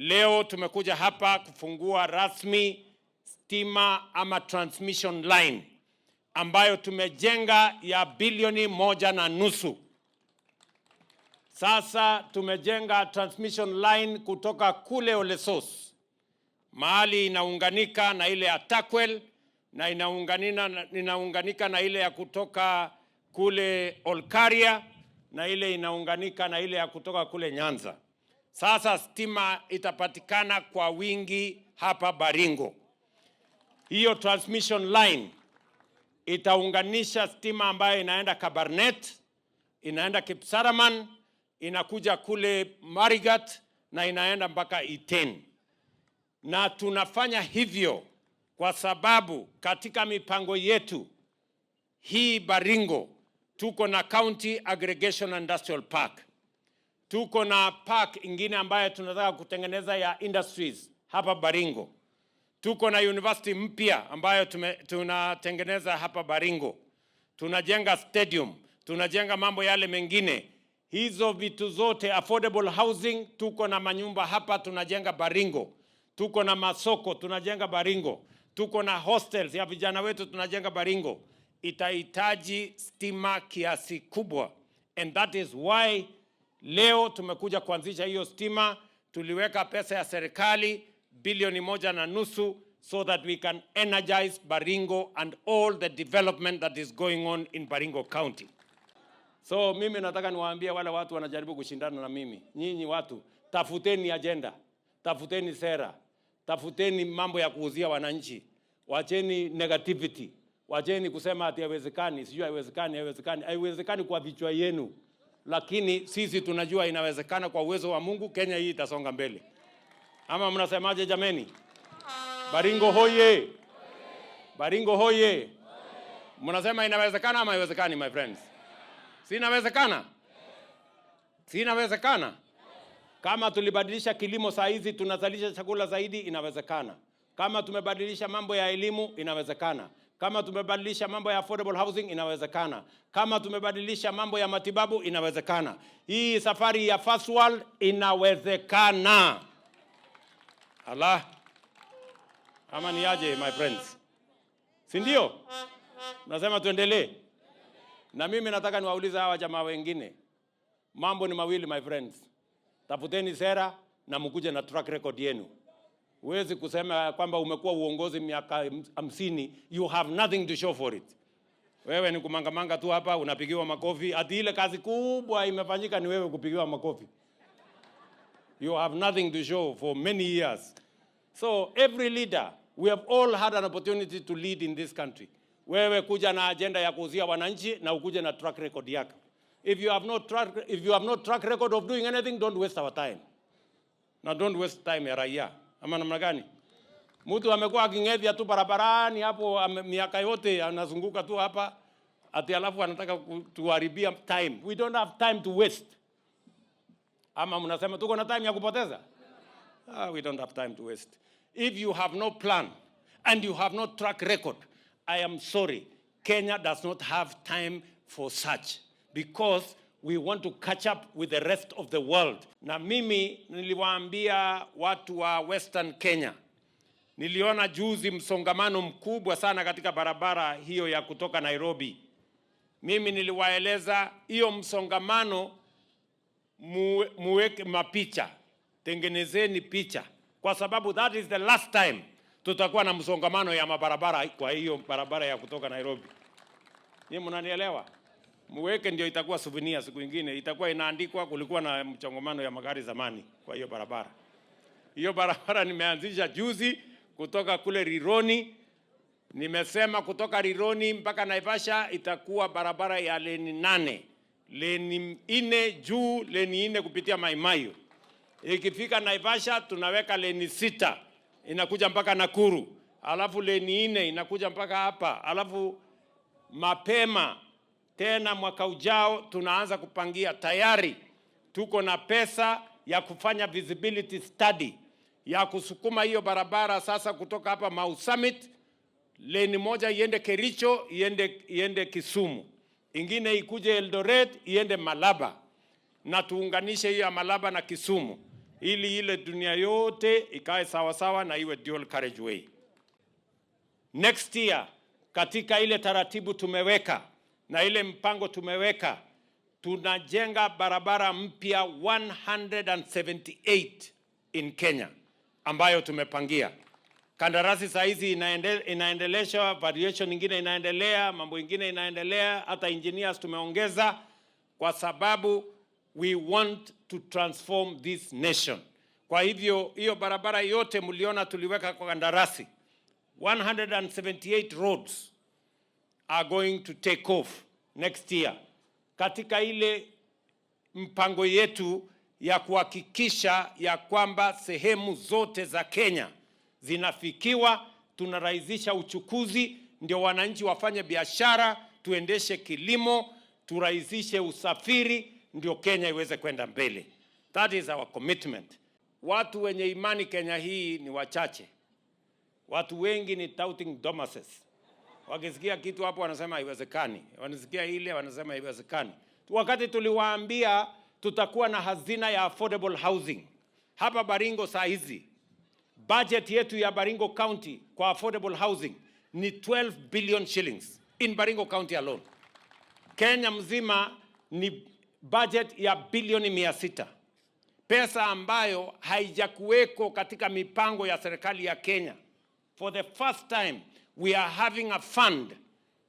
Leo tumekuja hapa kufungua rasmi stima ama transmission line ambayo tumejenga ya bilioni 1.5. Sasa tumejenga transmission line kutoka kule Olesos, mahali inaunganika na ile ya Takwel na inaunganika na ile ya kutoka kule Olkaria na ile inaunganika na ile ya kutoka kule Nyanza. Sasa stima itapatikana kwa wingi hapa Baringo. Hiyo transmission line itaunganisha stima ambayo inaenda Kabarnet, inaenda Kipsaraman, inakuja kule Marigat na inaenda mpaka Iten. Na tunafanya hivyo kwa sababu katika mipango yetu hii Baringo tuko na County Aggregation Industrial Park. Tuko na park ingine ambayo tunataka kutengeneza ya industries hapa Baringo. Tuko na university mpya ambayo tunatengeneza hapa Baringo. Tunajenga stadium, tunajenga mambo yale mengine. Hizo vitu zote, affordable housing, tuko na manyumba hapa tunajenga Baringo. Tuko na masoko tunajenga Baringo. Tuko na hostels ya vijana wetu tunajenga Baringo. Itahitaji stima kiasi kubwa. And that is why leo tumekuja kuanzisha hiyo stima. Tuliweka pesa ya serikali bilioni 1.5 so that we can energize Baringo and all the development that is going on in Baringo County. So mimi nataka niwaambie wale watu wanajaribu kushindana na mimi. Nyinyi watu, tafuteni agenda, tafuteni sera, tafuteni mambo ya kuuzia wananchi. Wacheni negativity. Wacheni kusema ati haiwezekani, sijui haiwezekani. Haiwezekani kwa vichwa yenu. Lakini sisi tunajua inawezekana kwa uwezo wa Mungu. Kenya hii itasonga mbele. Ama mnasemaje jameni? Baringo hoye! Baringo hoye! Mnasema inawezekana ama haiwezekani my friends? Si inawezekana? Si inawezekana? Kama tulibadilisha kilimo saa hizi tunazalisha chakula zaidi, inawezekana. Kama tumebadilisha mambo ya elimu, inawezekana. Kama tumebadilisha mambo ya affordable housing, inawezekana. Kama tumebadilisha mambo ya matibabu, inawezekana. Hii safari ya First World inawezekana. Allah. Ama ni aje my friends? Si ndio? Nasema tuendelee. Na mimi nataka niwaulize hawa jamaa wengine. Mambo ni mawili my friends. Tafuteni sera na mkuje na track record yenu. Huwezi kusema kwamba umekuwa uongozi miaka 50, you have nothing to show for it. Wewe ni kumangamanga tu hapa, unapigiwa makofi. Ati ile kazi kubwa imefanyika ni wewe kupigiwa makofi. You have nothing to show for many years. So every leader, we have all had an opportunity to lead in this country. Wewe kuja na agenda ya kuuzia wananchi na ukuje na track record yako. If you have no track record of doing anything, don't waste our time. Na don't waste time ya raia. Ama namna gani? Mtu amekuwa aking'edhia tu barabarani hapo miaka yote anazunguka tu hapa ati alafu anataka kuharibia time. We don't have time to waste. Ama mnasema tuko na time ya kupoteza? We don't have time to waste. If you have no plan and you have no track record, I am sorry, Kenya does not have time for such because we want to catch up with the rest of the world. Na mimi niliwaambia watu wa Western Kenya, niliona juzi msongamano mkubwa sana katika barabara hiyo ya kutoka Nairobi. Mimi niliwaeleza hiyo msongamano muweke mapicha, tengenezeni picha, kwa sababu that is the last time tutakuwa na msongamano ya mabarabara kwa hiyo barabara ya kutoka Nairobi. Ninyi mnanielewa? Muweke ndio itakuwa souvenir siku nyingine, itakuwa inaandikwa kulikuwa na mchongomano ya magari zamani kwa hiyo barabara. Hiyo barabara nimeanzisha juzi kutoka kule Rironi. Nimesema kutoka Rironi mpaka Naivasha itakuwa barabara ya leni 8. Leni 4 juu, leni 4 kupitia Mai Mahiu. Ikifika Naivasha tunaweka leni 6 inakuja mpaka Nakuru. Alafu leni 4 inakuja mpaka hapa. Alafu mapema tena mwaka ujao tunaanza kupangia. Tayari tuko na pesa ya kufanya visibility study ya kusukuma hiyo barabara sasa kutoka hapa Mau Summit, leni moja iende Kericho, iende Kisumu, ingine ikuje Eldoret, iende Malaba, na tuunganishe hiyo Malaba na Kisumu. ili ile dunia yote ikae sawa sawa na iwe dual carriageway. Next year, katika ile taratibu tumeweka na ile mpango tumeweka, tunajenga barabara mpya 178 in Kenya ambayo tumepangia. Kandarasi saa hizi inaendeleshwa, variation nyingine inaendelea, mambo mengine inaendelea, hata engineers tumeongeza, kwa sababu we want to transform this nation. Kwa hivyo hiyo barabara yote mliona tuliweka kwa kandarasi, 178 roads are going to take off next year. Katika ile mpango yetu ya kuhakikisha ya kwamba sehemu zote za Kenya zinafikiwa, tunarahisisha uchukuzi, ndio wananchi wafanye biashara, tuendeshe kilimo, turahisishe usafiri, ndio Kenya iweze kwenda mbele. That is our commitment. Watu wenye imani Kenya hii ni wachache. Watu wengi ni doubting Thomases. Wakisikia kitu hapo wanasema haiwezekani. Wanasikia ile wanasema haiwezekani. Wakati tuliwaambia tutakuwa na hazina ya affordable housing hapa Baringo, saa hizi budget yetu ya Baringo County kwa affordable housing ni 12 billion shillings in Baringo County alone. Kenya mzima ni budget ya bilioni 600. Pesa ambayo haijakuweko katika mipango ya serikali ya Kenya. For the first time, we are having a fund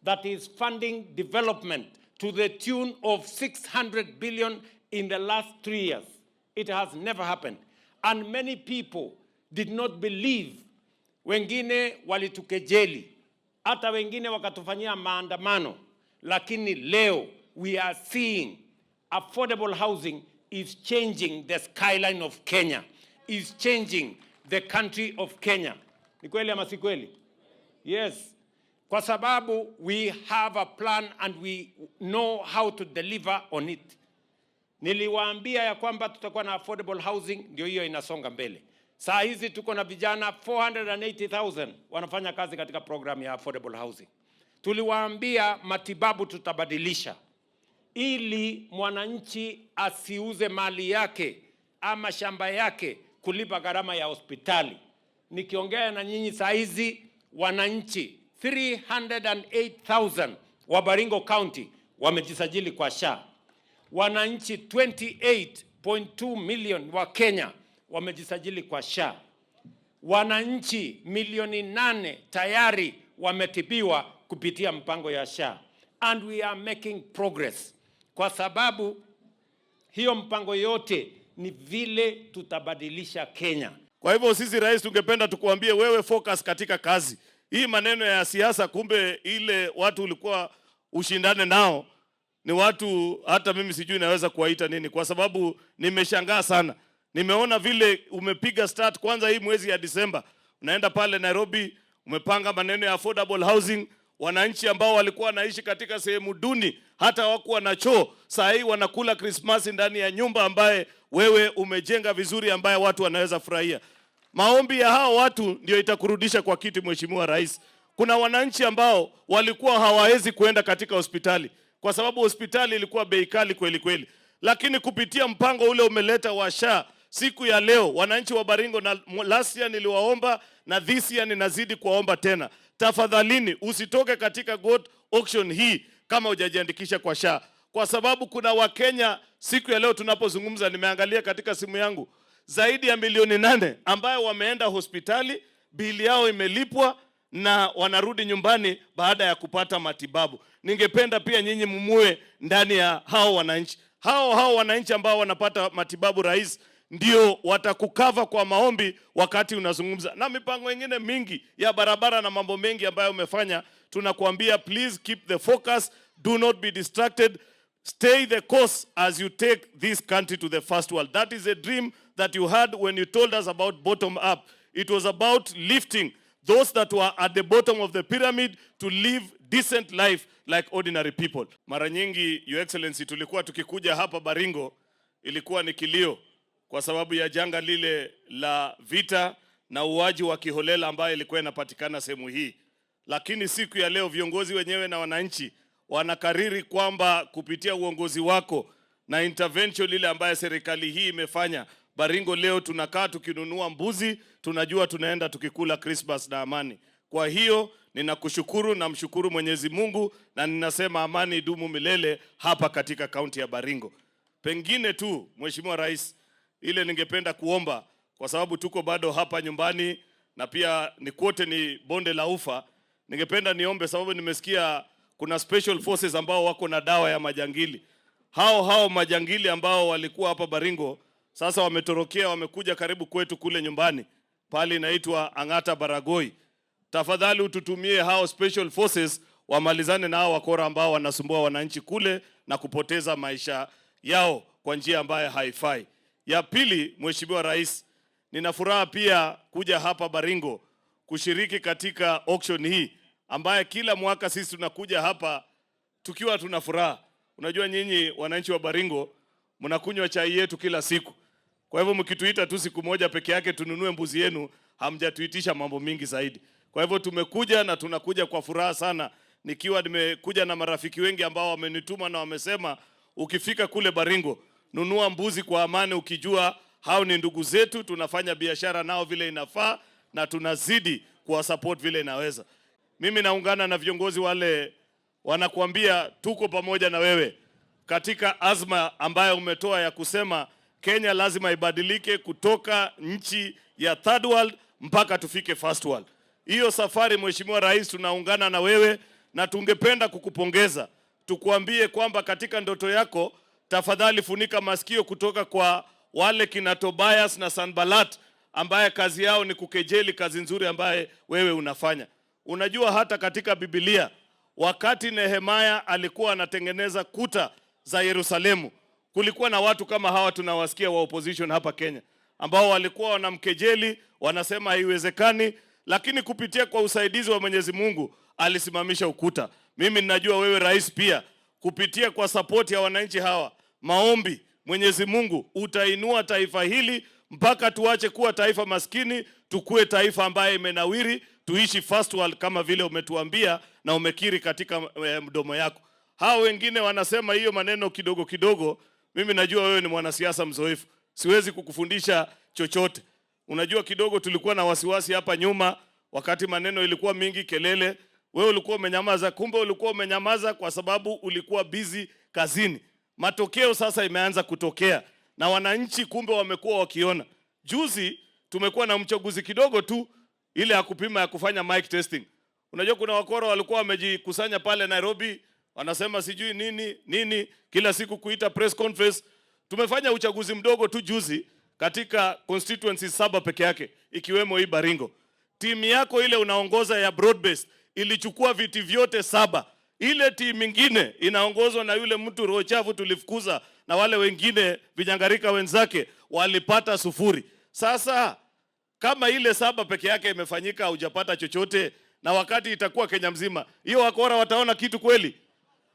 that is funding development to the tune of 600 billion in the last 3 years. It has never happened. And many people did not believe. Wengine walitukejeli, hata wengine wakatufanyia maandamano, lakini leo we are seeing affordable housing is changing the skyline of Kenya, is changing the country of Kenya. Ni kweli ama si kweli? Yes. Kwa sababu we have a plan and we know how to deliver on it. Niliwaambia ya kwamba tutakuwa na affordable housing, ndio hiyo inasonga mbele. Saa hizi tuko na vijana 480,000 wanafanya kazi katika program ya affordable housing. Tuliwaambia matibabu tutabadilisha, ili mwananchi asiuze mali yake ama shamba yake kulipa gharama ya hospitali. Nikiongea na nyinyi saa hizi, wananchi 308,000 wa Baringo County wamejisajili kwa SHA. Wananchi 28.2 million wa Kenya wamejisajili kwa SHA. Wananchi milioni 8 tayari wametibiwa kupitia mpango ya SHA. And we are making progress. Kwa sababu hiyo mpango yote ni vile tutabadilisha Kenya. Kwa hivyo sisi rais, tungependa tukuambie wewe focus katika kazi. Hii maneno ya siasa, kumbe ile watu ulikuwa ushindane nao ni watu hata mimi sijui naweza kuwaita nini, kwa sababu nimeshangaa sana. Nimeona vile umepiga start kwanza hii mwezi ya Disemba. Unaenda pale Nairobi, umepanga maneno ya affordable housing. Wananchi ambao walikuwa wanaishi katika sehemu duni, hata hawakuwa na choo, saa hii wanakula Christmas ndani ya nyumba ambaye wewe umejenga vizuri, ambaye watu wanaweza furahia. Maombi ya hao watu ndio itakurudisha kwa kiti, Mheshimiwa Rais. Kuna wananchi ambao walikuwa hawawezi kuenda katika hospitali kwa sababu hospitali ilikuwa bei kali kweli kweli, lakini kupitia mpango ule umeleta wa SHA, siku ya leo wananchi wa Baringo, na last year niliwaomba na this year ninazidi kuwaomba tena, tafadhalini usitoke katika goat auction hii kama hujajiandikisha kwa SHA, kwa sababu kuna Wakenya siku ya leo tunapozungumza, nimeangalia katika simu yangu, zaidi ya milioni 8 ambayo wameenda hospitali, bili yao imelipwa na wanarudi nyumbani baada ya kupata matibabu. Ningependa pia nyinyi mumue ndani ya hao wananchi. Hao wananchi ambao wanapata matibabu, rais, ndio watakukava kwa maombi wakati unazungumza. Na mipango mingine mingi ya barabara na mambo mengi ambayo umefanya, tunakuambia please keep the focus, do not be distracted, stay the course as you take this country to the first world. That is a dream that you had when you told us about bottom up. It was about lifting those that were at the bottom of the pyramid to live decent life like ordinary people. Mara nyingi, Your Excellency, tulikuwa tukikuja hapa Baringo, ilikuwa ni kilio kwa sababu ya janga lile la vita na uaji wa kiholela ambayo ilikuwa inapatikana sehemu hii. Lakini siku ya leo viongozi wenyewe na wananchi wanakariri kwamba kupitia uongozi wako na intervention ile ambayo serikali hii imefanya, Baringo leo tunakaa tukinunua mbuzi, tunajua tunaenda tukikula Christmas na amani. Kwa hiyo ninakushukuru na mshukuru Mwenyezi Mungu, na ninasema amani idumu milele hapa katika kaunti ya Baringo. Pengine tu Mheshimiwa Rais, ile ningependa kuomba, kwa sababu tuko bado hapa nyumbani na pia ni kote ni bonde la ufa, ningependa niombe, sababu nimesikia kuna special forces ambao wako na dawa ya majangili. Hao majangili ambao walikuwa hapa Baringo sasa wametorokea, wamekuja karibu kwetu kule nyumbani pale inaitwa Angata Baragoi. Tafadhali ututumie hao special forces wamalizane na hao wakora ambao wanasumbua wananchi kule na kupoteza maisha yao kwa njia ambayo haifai. Ya pili, Mheshimiwa Rais, nina furaha pia kuja hapa Baringo kushiriki katika auction hii ambaye kila mwaka sisi tunakuja hapa tukiwa tuna furaha. Unajua nyinyi wananchi wa Baringo mnakunywa chai yetu kila siku. Kwa hivyo mkituita tu siku moja peke yake tununue mbuzi yenu, hamjatuitisha mambo mingi zaidi. Kwa hivyo tumekuja na tunakuja kwa furaha sana, nikiwa nimekuja na marafiki wengi ambao wamenituma na wamesema ukifika kule Baringo nunua mbuzi kwa amani, ukijua hao ni ndugu zetu, tunafanya biashara nao vile inafaa na tunazidi kuwa support vile inaweza. Mimi naungana na viongozi wale wanakuambia tuko pamoja na wewe katika azma ambayo umetoa ya kusema Kenya lazima ibadilike kutoka nchi ya third world mpaka tufike first world. Hiyo safari Mheshimiwa Rais, tunaungana na wewe na tungependa kukupongeza. Tukuambie kwamba katika ndoto yako tafadhali funika masikio kutoka kwa wale kina Tobias na Sanbalat ambaye kazi yao ni kukejeli kazi nzuri ambaye wewe unafanya. Unajua hata katika Biblia wakati Nehemia alikuwa anatengeneza kuta za Yerusalemu, kulikuwa na watu kama hawa tunawasikia wa opposition hapa Kenya ambao walikuwa wanamkejeli, wanasema haiwezekani, lakini kupitia kwa usaidizi wa Mwenyezi Mungu alisimamisha ukuta. Mimi ninajua wewe Rais pia kupitia kwa support ya wananchi hawa, maombi, Mwenyezi Mungu utainua taifa hili mpaka tuache kuwa taifa maskini, tukue taifa ambaye imenawiri, tuishi first world kama vile umetuambia na umekiri katika mdomo yako. Hao wengine wanasema hiyo maneno kidogo kidogo. Mimi najua wewe ni mwanasiasa mzoefu, siwezi kukufundisha chochote. Unajua kidogo tulikuwa na wasiwasi hapa nyuma wakati maneno ilikuwa mingi, kelele, wewe ulikuwa umenyamaza. Kumbe ulikuwa umenyamaza kwa sababu ulikuwa busy kazini. Matokeo sasa imeanza kutokea na wananchi kumbe wamekuwa wakiona. Juzi tumekuwa na mchaguzi kidogo tu ile ya kupima ya kufanya mic testing. Unajua kuna wakora walikuwa wamejikusanya pale Nairobi, wanasema sijui nini kila siku kuita press conference. Tumefanya uchaguzi mdogo tu juzi katika constituency 7 peke yake ikiwemo hii Baringo. Timu yako ile unaongoza ya broad-based ilichukua viti vyote 7. Ile timu nyingine inaongozwa na yule mtu roho chafu tulifukuza na wale wengine vinyangarika wenzake walipata 0. Sasa kama ile 7 peke yake imefanyika hujapata chochote, na wakati itakuwa Kenya mzima, hiyo wakora wataona kitu kweli?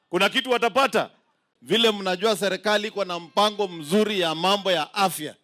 Kuna kitu watapata? Vile mnajua serikali iko na mpango mzuri ya mambo ya afya.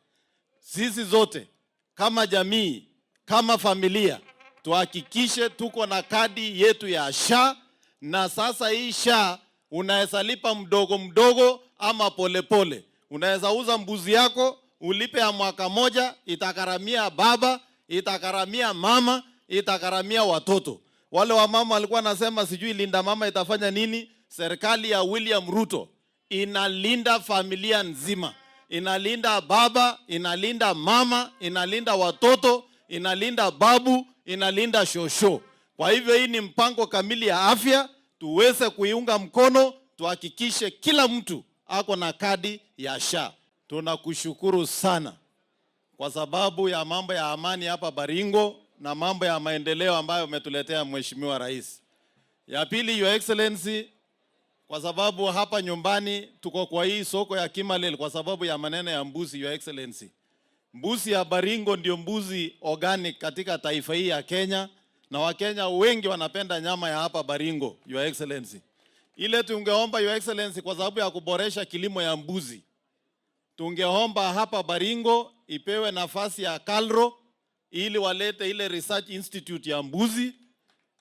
Sisi zote kama jamii, kama familia, tuhakikishe tuko na kadi yetu ya SHA, na sasa hii SHA unaweza lipa mdogo mdogo ama polepole. Unaweza uza mbuzi yako ulipe ya mwaka moja, itakaramia baba, itakaramia mama, itakaramia watoto. Wale wa mama walikuwa nasema sijui linda mama itafanya nini. Serikali ya William Ruto inalinda familia nzima. Inalinda baba, inalinda mama, inalinda watoto, inalinda babu, inalinda shosho. Kwa hivyo hii ni mpango kamili ya afya, tuweze kuiunga mkono, tuhakikishe kila mtu ako na kadi ya SHA. Tunakushukuru sana kwa sababu ya mambo ya amani hapa Baringo na mambo ya maendeleo ambayo umetuletea Mheshimiwa Rais. Ya pili, Your Excellency, kwa sababu hapa nyumbani tuko kwa hii soko ya Kimalel kwa sababu ya maneno ya mbuzi, Your Excellency. Mbuzi ya Baringo ndio mbuzi organic katika taifa hii ya Kenya, na Wakenya wengi wanapenda nyama ya hapa Baringo, Your Excellency. Ile tungeomba Your Excellency, kwa sababu ya kuboresha kilimo ya mbuzi, tungeomba hapa Baringo ipewe nafasi ya KALRO ili walete ile research institute ya mbuzi.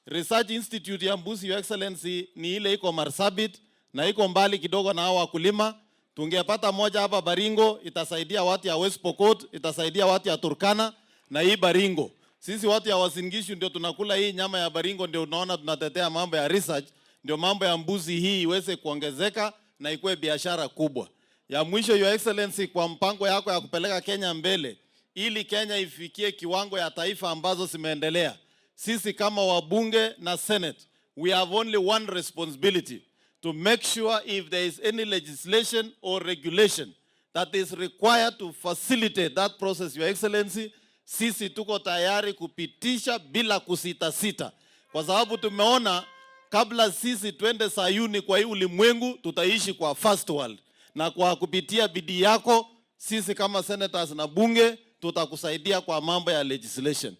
Research institute ya mbuzi, Your Excellency, ni ile iko Marsabit na iko mbali kidogo na hao wakulima. Tungepata moja hapa Baringo, itasaidia watu ya West Pokot, itasaidia watu ya Turkana na hii Baringo. Sisi watu ya Uasin Gishu ndio tunakula hii nyama ya Baringo, ndio unaona tunatetea mambo ya research, ndio mambo ya mbuzi hii iweze kuongezeka na ikuwe biashara kubwa. Ya mwisho, Your Excellency, kwa mpango yako ya kupeleka Kenya mbele, ili Kenya ifikie kiwango ya taifa ambazo zimeendelea, sisi kama wabunge na Senate, we have only one responsibility, to make sure if there is any legislation or regulation that is required to facilitate that process, Your Excellency, sisi tuko tayari kupitisha bila kusita-sita, kwa sababu tumeona kabla sisi twende Sayuni kwa hii ulimwengu, tutaishi kwa first world, na kwa kupitia bidii yako sisi kama senators na bunge tutakusaidia kwa mambo ya legislation.